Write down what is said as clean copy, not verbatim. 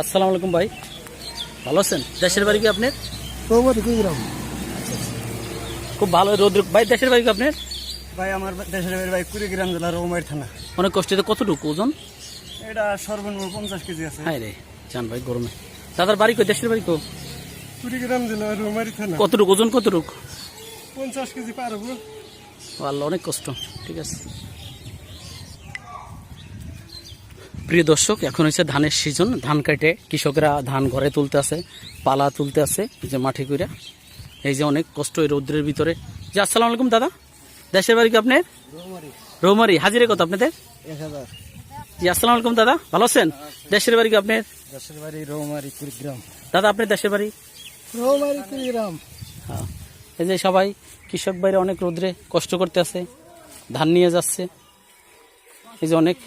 আসসালামু আলাইকুম ভাই, ভালো আছেন? দেশের বাড়ি কি আপনার? কুড়িগ্রাম। খুব ভালো রোদ ভাই। দেশের বাড়ি কি আপনার? ভাই আমার দেশের বাড়ি ভাই কুড়িগ্রাম জেলার রৌমারী থানা। অনেক কষ্টে। কতটুকু ওজন? এটা সর্বনিম্ন 50 কেজি আছে। হ্যাঁ রে জান ভাই, গরমে। দাদার বাড়ি কই? দেশের বাড়ি কো? কুড়িগ্রাম জেলার রৌমারী থানা। কতটুকু ওজন? কতটুকু? 50 কেজি পার হবো। আল্লাহ, অনেক কষ্ট। ঠিক আছে প্রিয় দর্শক, এখন হচ্ছে ধানের সিজন। ধান কাটে কৃষকরা ধান ঘরে তুলতে আছে, পালা তুলতে আছে, যে মাঠে কইরা। এই যে অনেক কষ্ট এই রৌদ্রের ভিতরে। যে আসসালামু আলাইকুম দাদা, দেশের বাড়ি কি আপনার? রৌমারী। হাজিরে কত আপনাদের? 1000। জি আসসালামু আলাইকুম দাদা, ভালো আছেন? দেশের বাড়ি কি আপনার? দেশের বাড়ি রৌমারী কুড়িগ্রাম। দাদা আপনার দেশের বাড়ি? রৌমারী কুড়িগ্রাম। হ্যাঁ, এই যে সবাই কৃষক বাইরে অনেক রৌদ্রে কষ্ট করতে আছে, ধান নিয়ে যাচ্ছে। এই যে অনেক